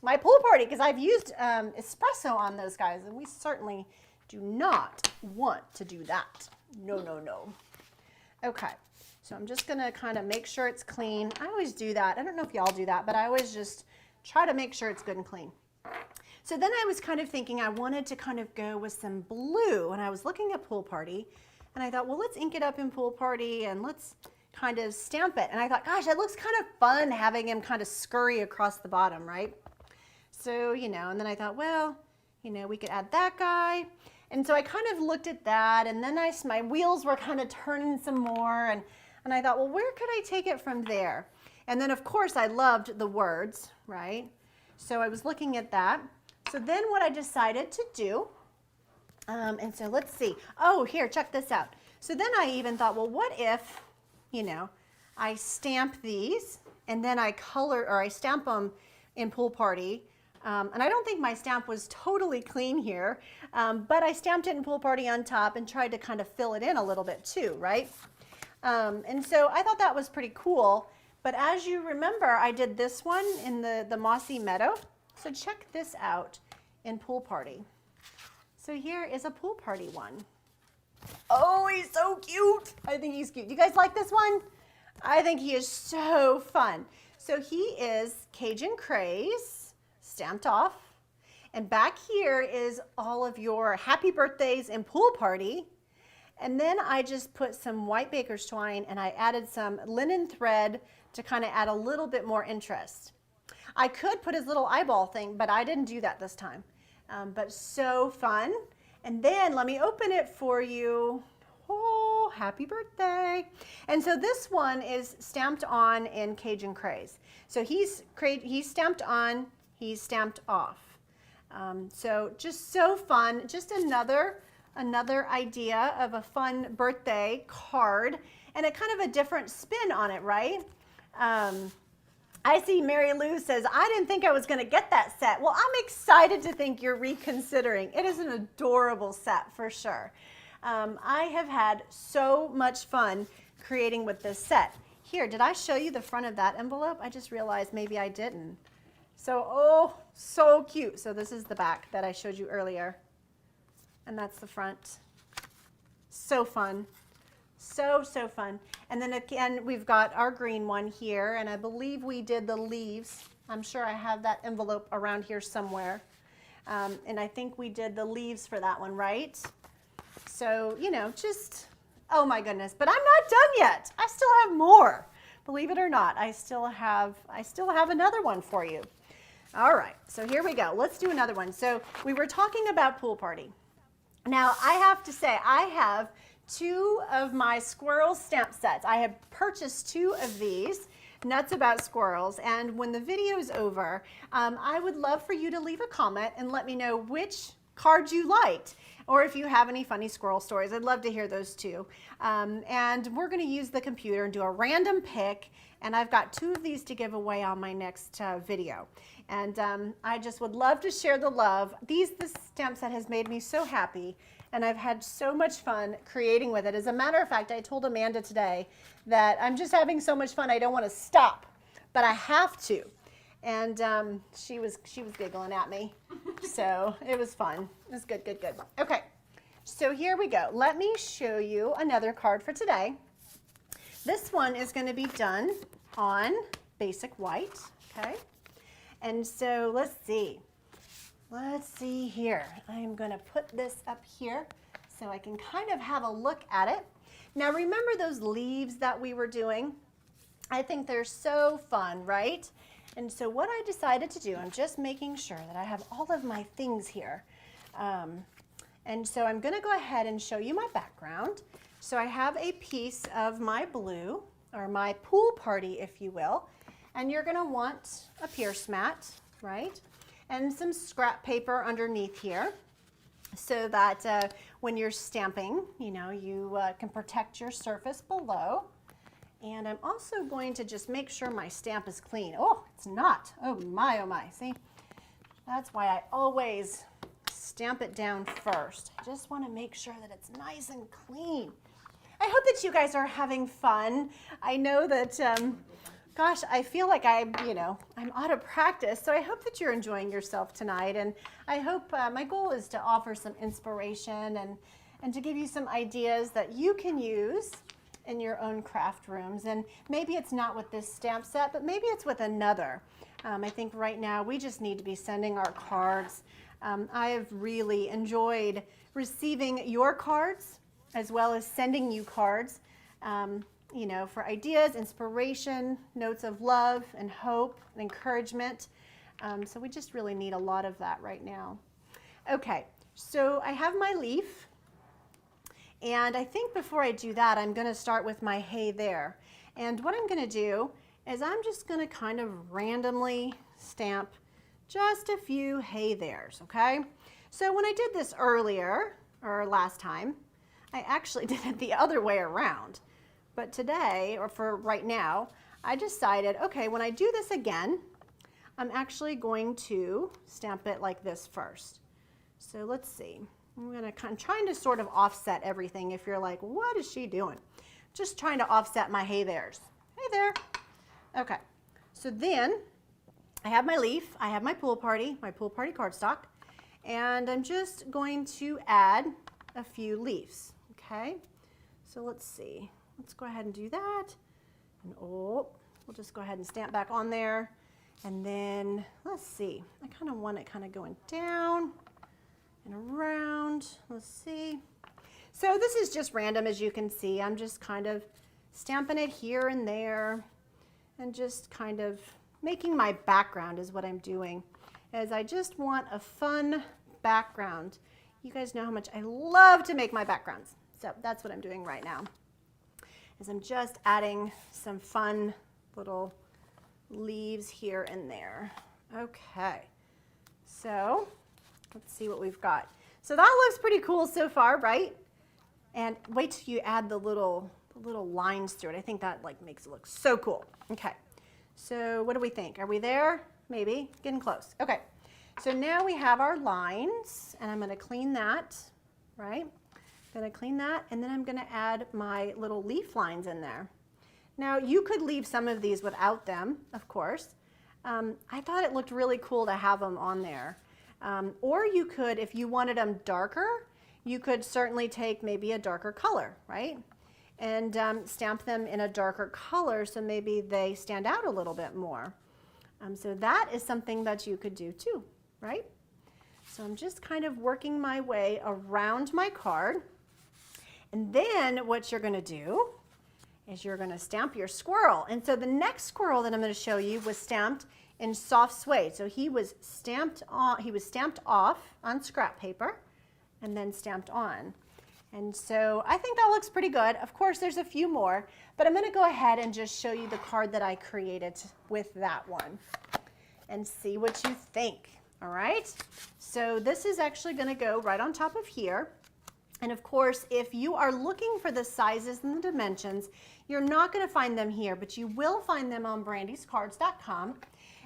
my pool party, because I've used espresso on those guys, and we certainly do not want to do that. No, no, no. Okay, so I'm just gonna kind of make sure it's clean. I always do that. I don't know if y'all do that, but I always just try to make sure it's good and clean. So then I was kind of thinking I wanted to kind of go with some blue, and I was looking at Pool Party, and I thought, well, let's ink it up in Pool Party and let's kind of stamp it. And I thought, gosh, that looks kind of fun having him kind of scurry across the bottom, right? So, you know, and then I thought, well, you know, we could add that guy. And so I kind of looked at that, and then my wheels were kind of turning some more, and I thought, well, where could I take it from there? And then, of course, I loved the words, right? So I was looking at that. So then what I decided to do, and so let's see. Oh, here, check this out. So then I even thought, well, what if, you know, I stamp these, and then I stamp them in Pool Party. And I don't think my stamp was totally clean here, but I stamped it in Pool Party on top and tried to kind of fill it in a little bit too, right? And so I thought that was pretty cool. But as you remember, I did this one in the Mossy Meadow. So check this out in Pool Party. So here is a Pool Party one. Oh, he's so cute. I think he's cute. You guys like this one? I think he is so fun. So he is Cajun Craze, stamped off. And back here is all of your happy birthdays and Pool Party. And then I just put some white baker's twine and I added some linen thread to kind of add a little bit more interest. I could put his little eyeball thing, but I didn't do that this time. But so fun. And then let me open it for you. Oh, happy birthday. And so this one is stamped on in Cajun Craze. So he's stamped on, he's stamped off. So just so fun. Just another idea of a fun birthday card and a kind of a different spin on it, right? I see Mary Lou says, I didn't think I was going to get that set. Well, I'm excited to think you're reconsidering. It is an adorable set for sure. I have had so much fun creating with this set. Here, did I show you the front of that envelope? I just realized maybe I didn't. So, oh, so cute. So this is the back that I showed you earlier. And that's the front. So fun. So fun. And then again, we've got our green one here, and I believe we did the leaves. I'm sure I have that envelope around here somewhere. And I think we did the leaves for that one, right? So, you know, just, oh my goodness. But I'm not done yet. I still have more. Believe it or not, I still have another one for you. All right, so here we go. Let's do another one. So we were talking about Pool Party. Now, I have to say, I have 2 of my Squirrels Stamp Sets. I have purchased 2 of these, Nuts About Squirrels, and when the video is over, I would love for you to leave a comment and let me know which card you liked, or if you have any funny squirrel stories. I'd love to hear those too. And we're going to use the computer and do a random pick, and I've got 2 of these to give away on my next video. And I just would love to share the love. This stamp set has made me so happy, and I've had so much fun creating with it. As a matter of fact, I told Amanda today that I'm just having so much fun I don't want to stop, but I have to. And she was giggling at me, so it was fun. It was good. Okay, so here we go. Let me show you another card for today. This one is going to be done on basic white, okay? And so let's see here. I'm going to put this up here so I can kind of have a look at it. Now remember those leaves that we were doing? I think they're so fun, right? And so what I decided to do, I'm just making sure that I have all of my things here. And so I'm going to go ahead and show you my background. So I have a piece of my blue, or my Pool Party, if you will. And you're going to want a Pierce mat, right? And some scrap paper underneath here so that when you're stamping, you know, you can protect your surface below. And I'm also going to just make sure my stamp is clean. Oh, it's not. Oh my, see? That's why I always stamp it down first. I just want to make sure that it's nice and clean. I hope that you guys are having fun. I know that, gosh, I feel like I'm out of practice, so I hope that you're enjoying yourself tonight. And I hope my goal is to offer some inspiration and to give you some ideas that you can use in your own craft rooms. And maybe it's not with this stamp set, but maybe it's with another. I think right now we just need to be sending our cards. I have really enjoyed receiving your cards as well as sending you cards, you know, for ideas, inspiration, notes of love and hope and encouragement. So we just really need a lot of that right now. Okay, so I have my leaf, and I think before I do that, I'm going to start with my hey there. And what I'm going to do is I'm just going to kind of randomly stamp just a few hey there's, okay? So when I did this earlier, or last time, I actually did it the other way around. But today, or for right now, I decided, okay, when I do this again, I'm actually going to stamp it like this first. So let's see. I'm going to trying to sort of offset everything. If you're like, what is she doing? Just trying to offset my hey there's. Hey there. Okay. So then I have my leaf. I have my pool party cardstock, and I'm just going to add a few leaves. Okay. So let's see. Let's go ahead and do that. And oh, we'll just go ahead and stamp back on there. And then let's see. I kind of want it kind of going down and around. Let's see. So this is just random, as you can see. I'm just kind of stamping it here and there and just kind of making my background is what I'm doing, as I just want a fun background. You guys know how much I love to make my backgrounds. So that's what I'm doing right now, is I'm just adding some fun little leaves here and there. Okay, so let's see what we've got. So that looks pretty cool so far, right? And wait till you add the little lines through it. I think that like makes it look so cool. Okay, so what do we think? Are we there? Maybe, getting close. Okay, so now we have our lines, and I'm gonna clean that, right? I'm gonna clean that, and then I'm gonna add my little leaf lines in there. Now, you could leave some of these without them, of course. I thought it looked really cool to have them on there. Or you could, if you wanted them darker, you could certainly take maybe a darker color, right? And stamp them in a darker color so maybe they stand out a little bit more. So that is something that you could do too, right? So I'm just kind of working my way around my card. And then what you're gonna do is you're going to stamp your squirrel. And so the next squirrel that I'm going to show you was stamped in soft suede. So he was stamped off on scrap paper and then stamped on. And so I think that looks pretty good. Of course, there's a few more, but I'm going to go ahead and just show you the card that I created with that one and see what you think. All right. So this is actually going to go right on top of here. And of course, if you are looking for the sizes and the dimensions, you're not going to find them here, but you will find them on brandyscards.com.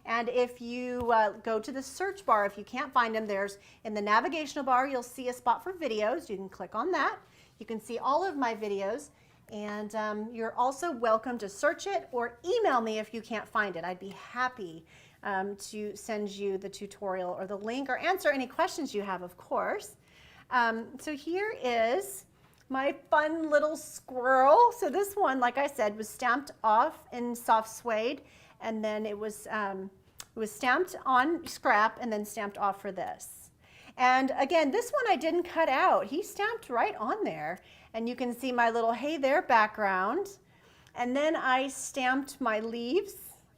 And if you go to the search bar, if you can't find them, there's in the navigational bar, you'll see a spot for videos. You can click on that. You can see all of my videos. And you're also welcome to search it or email me if you can't find it. I'd be happy to send you the tutorial or the link or answer any questions you have, of course. So here is my fun little squirrel. So this one, like I said, was stamped off in soft suede, and then it was stamped on scrap and then stamped off for this. And again, this one I didn't cut out. He stamped right on there, and you can see my little hey there background. And then I stamped my leaves,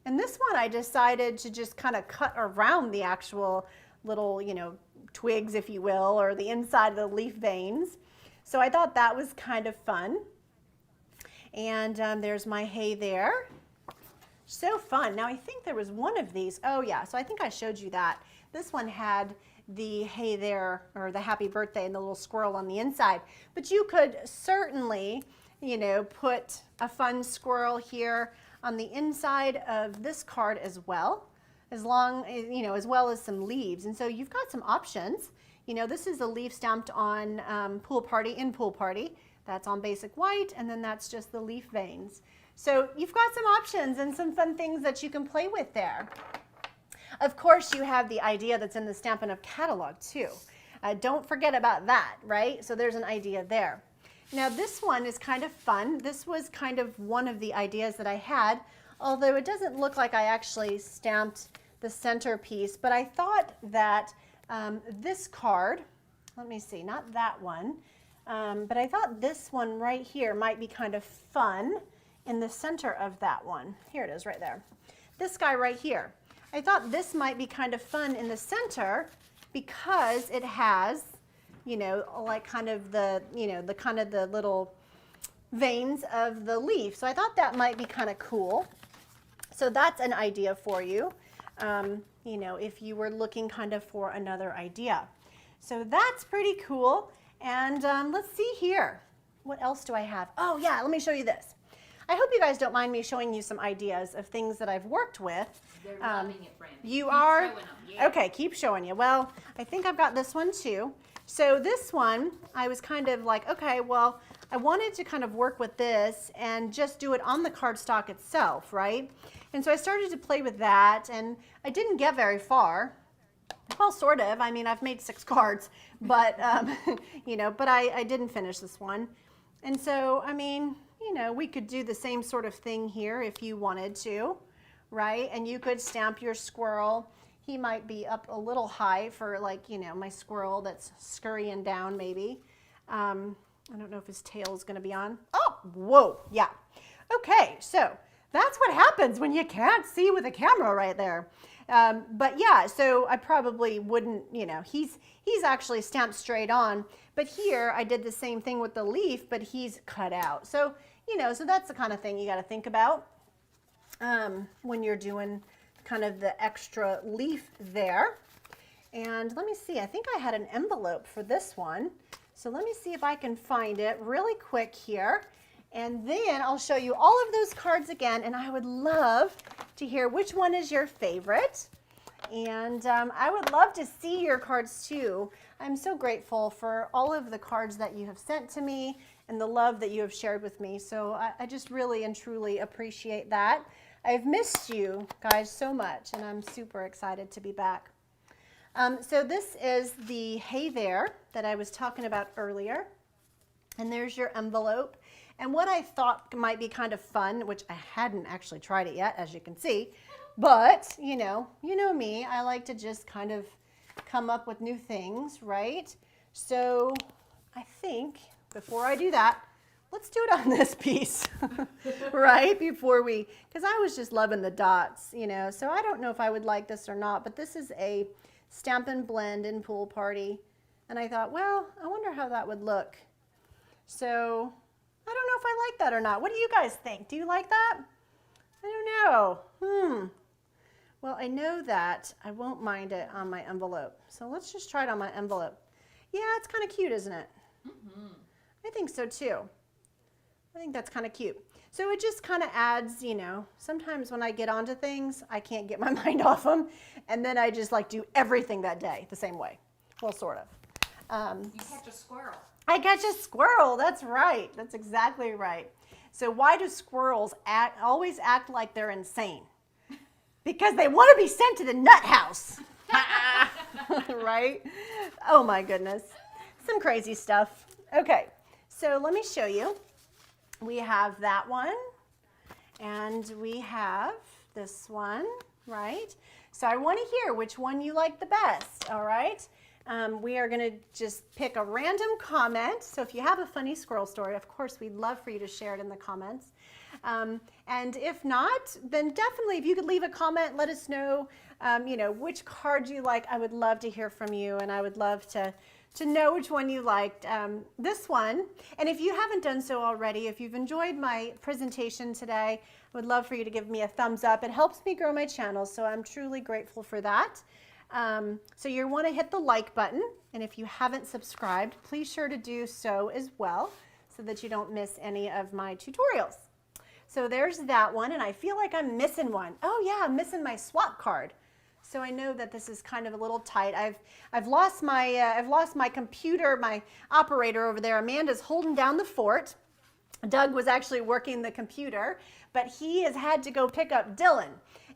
and this one I decided to just kind of cut around the actual little, you know, twigs, if you will, or the inside of the leaf veins. So I thought that was kind of fun. And there's my hey there. So fun. Now I think there was one of these. Oh yeah, so I think I showed you that. This one had the hey there, or the happy birthday, and the little squirrel on the inside. But you could certainly, you know, put a fun squirrel here on the inside of this card as well. As long, you know, as well as some leaves. And so you've got some options. You know, this is a leaf stamped on Pool Party. That's on basic white, and then that's just the leaf veins. So you've got some options and some fun things that you can play with there. Of course, you have the idea that's in the Stampin' Up catalog too. Don't forget about that, right? So there's an idea there. Now this one is kind of fun. This was kind of one of the ideas that I had, although it doesn't look like I actually stamped the centerpiece, but I thought that this card, let me see, not that one, but I thought this one right here might be kind of fun in the center of that one. Here it is right there. This guy right here. I thought this might be kind of fun in the center because it has, you know, like kind of the, you know, the kind of the little veins of the leaf. So I thought that might be kind of cool. So that's an idea for you, you know, if you were looking kind of for another idea. So that's pretty cool. And let's see here. What else do I have? Oh yeah, let me show you this. I hope you guys don't mind me showing you some ideas of things that I've worked with. They're loving it, Brandy. You Keep are? showing them, yeah. Okay, keep showing you. Well, I think I've got this one too. So this one, I was kind of like, okay, well, I wanted to kind of work with this and just do it on the cardstock itself, right? And so I started to play with that, and I didn't get very far. Well, sort of. I mean, I've made 6 cards, but, you know, but I didn't finish this one. And so, I mean, you know, we could do the same sort of thing here if you wanted to, right? And you could stamp your squirrel. He might be up a little high for, like, you know, my squirrel that's scurrying down maybe. I don't know if his tail is going to be on. Oh, whoa, yeah. Okay, so that's what happens when you can't see with a camera right there. But yeah, so I probably wouldn't, you know, he's actually stamped straight on. But here I did the same thing with the leaf, but he's cut out. So, you know, so that's the kind of thing you got to think about when you're doing kind of the extra leaf there. And let me see, I think I had an envelope for this one. So let me see if I can find it really quick here. And then I'll show you all of those cards again, and I would love to hear which one is your favorite. And I would love to see your cards too. I'm so grateful for all of the cards that you have sent to me and the love that you have shared with me. So I just really and truly appreciate that. I've missed you guys so much, and I'm super excited to be back. So this is the Hey There that I was talking about earlier. And there's your envelope. And what I thought might be kind of fun, which I hadn't actually tried it yet, as you can see, but you know me, I like to just kind of come up with new things, right? So I think before I do that, let's do it on this piece, right? Before we, because I was just loving the dots, you know, so I don't know if I would like this or not, but this is a Stampin' Blend in Pool Party. And I thought, well, I wonder how that would look. So I don't know if I like that or not. What do you guys think? Do you like that? I don't know. Well, I know that I won't mind it on my envelope. So let's just try it on my envelope. Yeah, it's kind of cute, isn't it? Mm-hmm. I think so too. I think that's kind of cute. So it just kind of adds, you know, sometimes when I get onto things, I can't get my mind off them. And then I just like do everything that day the same way. Well, sort of. You catch a squirrel. I catch a squirrel. That's right. That's exactly right. So why do squirrels always act like they're insane? Because they want to be sent to the nut house. Right? Oh my goodness. Some crazy stuff. Okay. So let me show you. We have that one. And we have this one, right? So I want to hear which one you like the best, all right? We are going to just pick a random comment. So if you have a funny squirrel story, of course, we'd love for you to share it in the comments. And if not, then definitely if you could leave a comment, let us know, you know, which card you like. I would love to hear from you, and I would love to know which one you liked. This one, and if you haven't done so already, if you've enjoyed my presentation today, I would love for you to give me a thumbs up. It helps me grow my channel, so I'm truly grateful for that. So you want to hit the like button, and if you haven't subscribed, please sure to do so as well so that you don't miss any of my tutorials. So there's that one, and I feel like I'm missing one. Oh yeah, I'm missing my swap card. So I know that this is kind of a little tight. I've lost my computer, my operator over there. Amanda's holding down the fort. Doug was actually working the computer, but he has had to go pick up Dylan,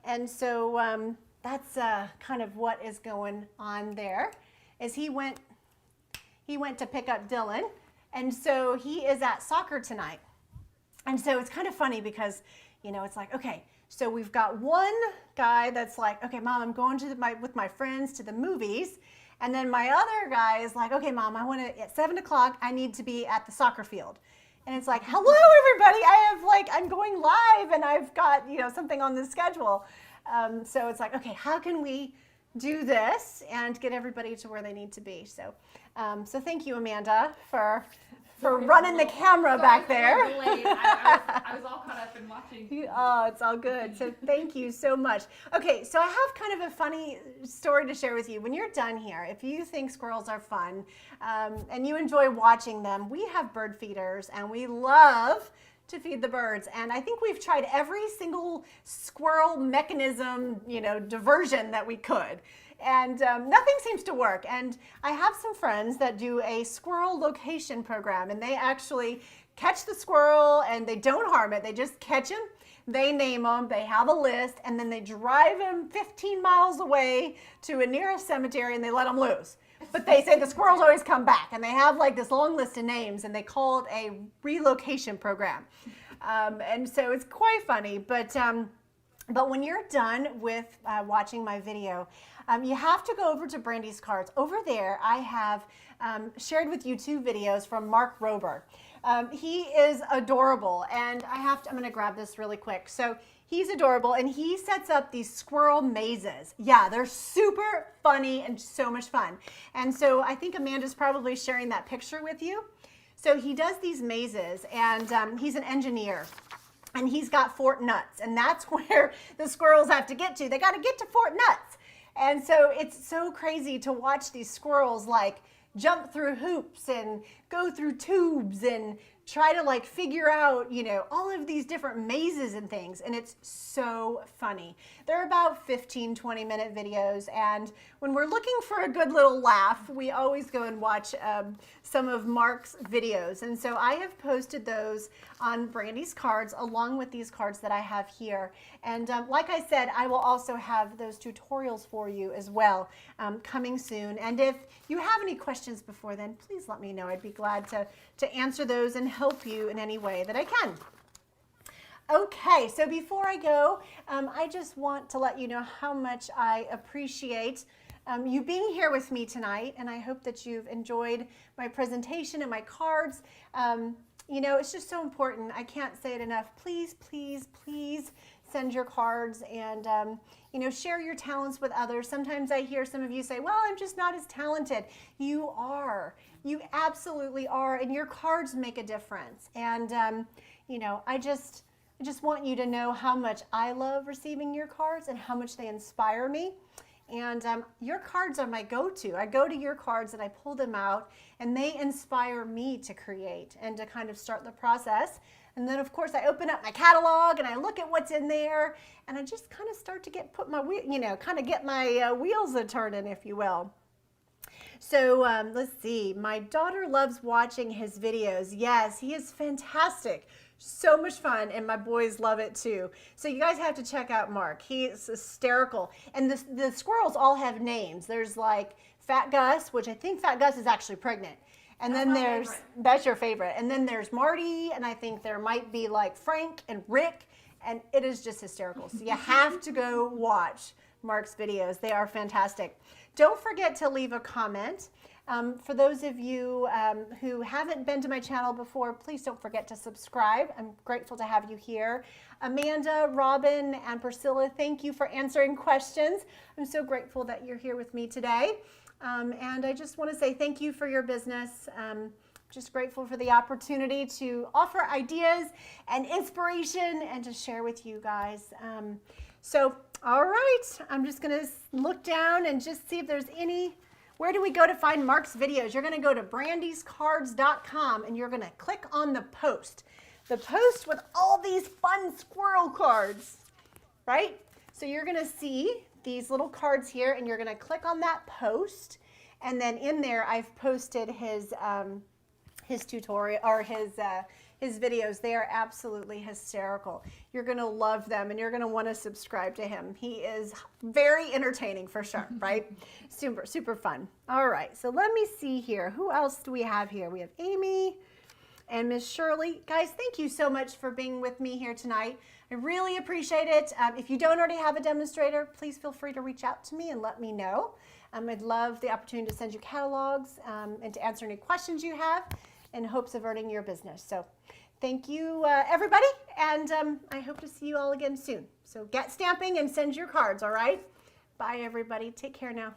and so that's kind of what is going on there. Is he went to pick up Dylan, and so he is at soccer tonight. And so it's kind of funny because, You know, it's like, okay, so we've got one guy that's like, okay, Mom, I'm going to with my friends to the movies. And then my other guy is like, okay, Mom, I want to, at 7 o'clock, I need to be at the soccer field. And it's like, hello, everybody. I'm going live and I've got, you know, something on the schedule. So it's like, okay, how can we do this and get everybody to where they need to be? So, so thank you, Amanda, for running the camera back there. I was all caught up in watching. Oh, it's all good. So thank you so much. Okay, so I have kind of a funny story to share with you. When you're done here, if you think squirrels are fun and you enjoy watching them, we have bird feeders and we love to feed the birds. And I think we've tried every single squirrel mechanism, you know, diversion that we could. And nothing seems to work. And I have some friends that do a squirrel location program, and they actually catch the squirrel and they don't harm it. They just catch him, they name them, they have a list, and then they drive him 15 miles away to a nearest cemetery and they let them loose. But they say the squirrels always come back, and they have like this long list of names, and they call it a relocation program. And so it's quite funny. But when you're done with watching my video, you have to go over to Brandy's Cards. Over there, I have shared with you 2 videos from Mark Rober. He is adorable, and I'm going to grab this really quick. So he's adorable, and he sets up these squirrel mazes. Yeah, they're super funny and so much fun. And so I think Amanda's probably sharing that picture with you. So he does these mazes, and he's an engineer. And he's got Fort Nuts, and that's where the squirrels have to get to. They got to get to Fort Nuts. And so it's so crazy to watch these squirrels like jump through hoops and go through tubes and try to like figure out, you know, all of these different mazes and things. And it's so funny. They're about 15, 20-minute videos. And when we're looking for a good little laugh, we always go and watch some of Mark's videos. And so I have posted those on Brandy's Cards along with these cards that I have here. And like I said, I will also have those tutorials for you as well coming soon. And if you have any questions before then, please let me know. I'd be glad to answer those and help you in any way that I can. Okay, so before I go, I just want to let you know how much I appreciate you being here with me tonight, and I hope that you've enjoyed my presentation and my cards. You know, it's just so important. I can't say it enough. Please, please, please send your cards and, you know, share your talents with others. Sometimes I hear some of you say, well, I'm just not as talented. You are. You absolutely are, and your cards make a difference. And, you know, I just want you to know how much I love receiving your cards and how much they inspire me. And your cards are my go-to. I go to your cards and I pull them out, and they inspire me to create and to kind of start the process. And then, of course, I open up my catalog and I look at what's in there, and I just kind of start to get my wheels a turning, if you will. So let's see. My daughter loves watching his videos. Yes, he is fantastic. So much fun, and my boys love it too. So you guys have to check out Mark. He is hysterical. And the squirrels all have names. There's like Fat Gus, which I think Fat Gus is actually pregnant. And then there's, that's your favorite. And then there's Marty, and I think there might be like Frank and Rick, and it is just hysterical. So you have to go watch Mark's videos. They are fantastic. Don't forget to leave a comment. For those of you who haven't been to my channel before, please don't forget to subscribe. I'm grateful to have you here. Amanda, Robin, and Priscilla, thank you for answering questions. I'm so grateful that you're here with me today. And I just want to say thank you for your business. Just grateful for the opportunity to offer ideas and inspiration and to share with you guys. So, all right, I'm just going to look down and just see if there's any. Where do we go to find Mark's videos? You're going to go to brandyscards.com and you're going to click on the post. The post with all these fun squirrel cards, right? So you're going to see these little cards here, and you're going to click on that post, and then in there I've posted his tutorial or his videos. They are absolutely hysterical. You're going to love them, and you're going to want to subscribe to him. He is very entertaining for sure, right? Super fun. All right, so let me see here. Who else do we have here? We have Amy. and Miss Shirley. Guys, thank you so much for being with me here tonight. I really appreciate it. If you don't already have a demonstrator, please feel free to reach out to me and let me know. I'd love the opportunity to send you catalogs and to answer any questions you have in hopes of earning your business. So thank you, everybody, and I hope to see you all again soon. So get stamping and send your cards, all right? Bye, everybody. Take care now.